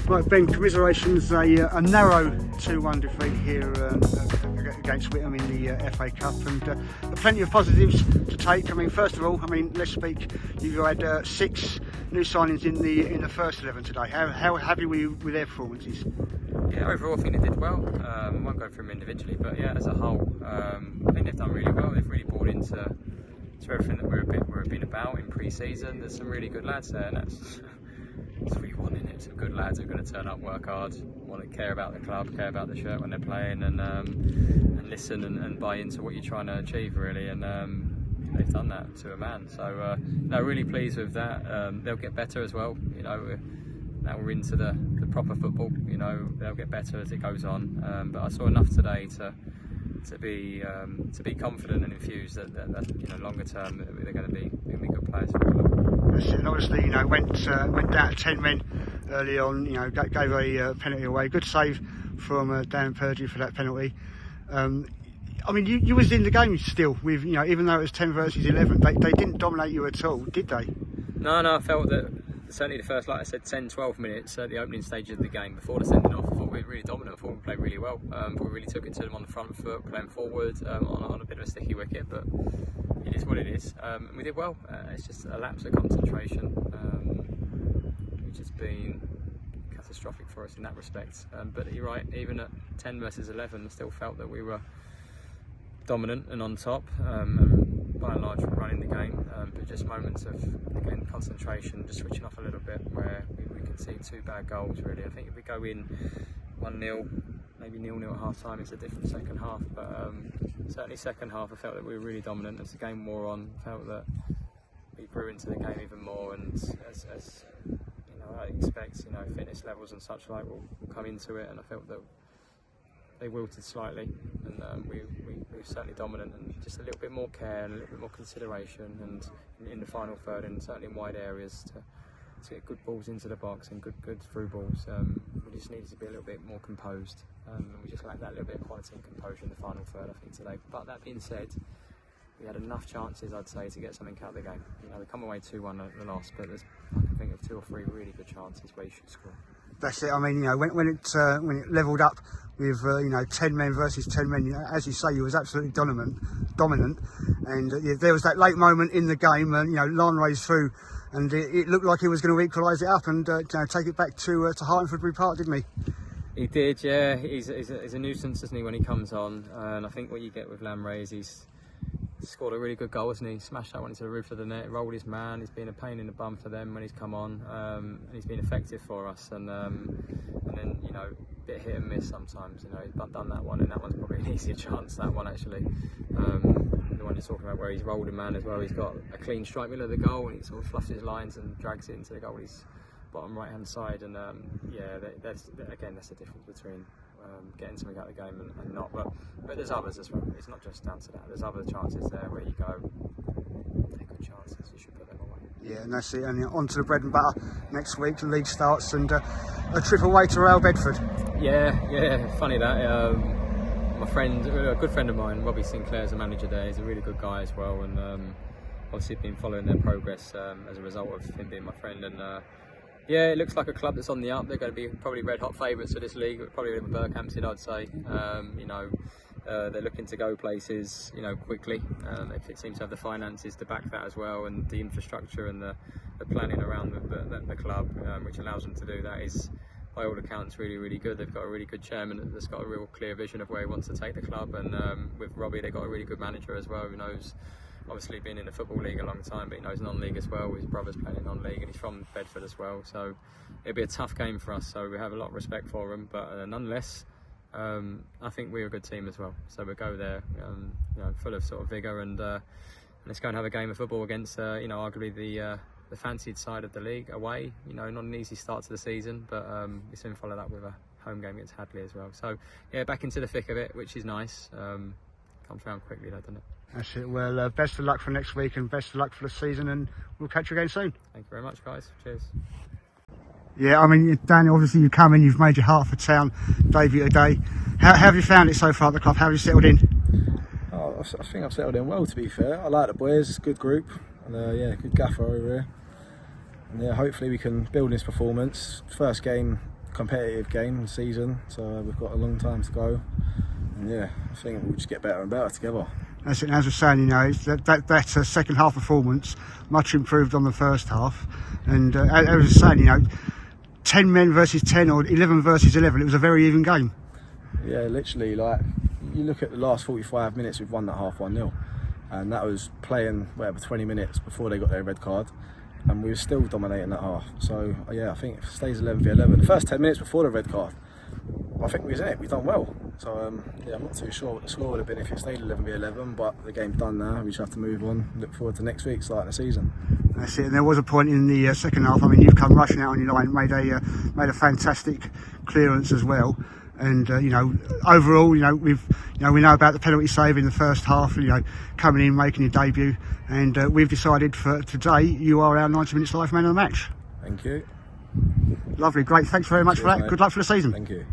Right, Ben, commiserations, a narrow 2-1 defeat here against Whittam in the FA Cup, and plenty of positives to take. I mean, first of all, let's speak. You had 6 new signings in the first 11 today. How happy were you with their performances? Yeah, overall I think they did well. I won't go through them individually, but yeah, as a whole, I think they've done really well. They've really bought into everything that we've been about in pre-season. There's some really good lads there, and that's what you want, in it. Some good lads who are going to turn up, work hard, want to care about the club, care about the shirt when they're playing, and listen and buy into what you're trying to achieve, really. And they've done that to a man. So no, really pleased with that. They'll get better as well. You know, now we're into the proper football. You know, they'll get better as it goes on. But I saw enough today to be confident and infused that you know, longer term they're going to be good players for the club. And obviously, you know, went down to 10 men early on. You know, gave a penalty away. Good save from Dan Purdue for that penalty. I mean, you was in the game still with, you know, even though it was 10 versus 11. They didn't dominate you at all, did they? No, I felt that certainly the first, like I said, 10-12 minutes at the opening stage of the game before the sending off, I thought we were really dominant. I thought we played really well. We really took it to them on the front foot, playing forward on a bit of a sticky wicket, but it is what it is. We did well. It's just a lapse of concentration, which has been catastrophic for us in that respect. But you're right, even at 10 versus 11, I still felt that we were dominant and on top, and by and large running the game, but just moments of, again, concentration, just switching off a little bit, where we concede 2 bad goals, really. I think if we go in 1-0, maybe 0-0 at half time, it's a different second half, but certainly second half I felt that we were really dominant. As the game wore on, I felt that we grew into the game even more, and as you know, I expect, you know, fitness levels and such like will come into it, and I felt that they wilted slightly, and we were certainly dominant, and just a little bit more care and a little bit more consideration, and in the final third, and certainly in wide areas to get good balls into the box and good through balls. We just needed to be a little bit more composed, and we just lacked that little bit of quality and composure in the final third, I think, today. But that being said, we had enough chances, I'd say, to get something out of the game. You know, we come away 2-1 at the last, but I can think of 2 or 3 really good chances where you should score. That's it. I mean, you know, when it levelled up with you know, 10 men versus 10 men, you know, as you say, you was absolutely dominant, and there was that late moment in the game, and you know, Lon raised through, and it looked like he was going to equalise it up and you know, take it back to Hertford Park, didn't he? He did, yeah. He's a nuisance, isn't he, when he comes on? And I think what you get with Lamre is he's scored a really good goal, hasn't he? Smashed that one into the roof of the net, rolled his man. He's been a pain in the bum for them when he's come on, and he's been effective for us. And then, you know, a bit hit and miss sometimes. You know, he's done that one, and that one's probably an easier chance. That one, actually, the one you're talking about, where he's rolled a man as well. He's got a clean strike middle of the goal, and he sort of fluffs his lines and drags it into the goalie's bottom right hand side. And yeah, that's the difference between getting something out of the game and not, but there's others as well. It's not just down to that. There's other chances there where you go, they're good chances, you should put them away. Yeah, and that's it. And on to the bread and butter next week. The league starts, and a trip away to Real Bedford. Yeah, funny that. My friend, a good friend of mine, Robbie Sinclair's the manager there. He's a really good guy as well, and obviously been following their progress as a result of him being my friend. And yeah, it looks like a club that's on the up. They're going to be probably red hot favourites for this league, probably with Berkhamsted, I'd say. You know, they're looking to go places, you know, quickly. It seems to have the finances to back that as well, and the infrastructure and the planning around the club, which allows them to do that, is, by all accounts, really, really good. They've got a really good chairman that's got a real clear vision of where he wants to take the club, and with Robbie, they've got a really good manager as well, who knows. Obviously been in the Football League a long time, but he knows non-league as well. His brother's playing in non-league, and he's from Bedford as well. So it'll be a tough game for us. So we have a lot of respect for him, but nonetheless, I think we're a good team as well. So we'll go there, you know, full of sort of vigour, and let's go and have a game of football against, you know, arguably the fancied side of the league away. You know, not an easy start to the season, but we soon follow that with a home game against Hadley as well. So yeah, back into the thick of it, which is nice. Comes around quickly, though, doesn't it? That's it. Well, best of luck for next week, and best of luck for the season, and we'll catch you again soon. Thank you very much, guys. Cheers. Yeah, I mean, Dan, obviously you've come in, you've made your Hertford town debut today. How have you found it so far at the club? How have you settled in? I think I've settled in well, to be fair. I like the boys, good group, and yeah, good gaffer over here. And yeah, hopefully we can build this performance. First game competitive game season, so we've got a long time to go. And yeah, I think we'll just get better and better together. As I was saying, you know, it's that second half performance much improved on the first half, and as I was saying, you know, 10 men versus 10 or 11 versus 11, it was a very even game. Yeah, literally, like, you look at the last 45 minutes, we've won that half 1-0, and that was playing 20 minutes before they got their red card, and we were still dominating that half. So yeah, I think if it stays 11v11, the first 10 minutes before the red card, I think we was in it. We've done well. So yeah, I'm not too sure what the score would have been if it stayed 11v11, but the game's done now. We just have to move on. Look forward to next week, starting the season. That's it. And there was a point in the second half. I mean, you've come rushing out on your line, made a fantastic clearance as well. And you know, overall, you know, we know about the penalty save in the first half. You know, coming in, making your debut, and we've decided for today you are our 90 minutes live man of the match. Thank you. Lovely, great. Thanks very much for that. Mate. Good luck for the season. Thank you.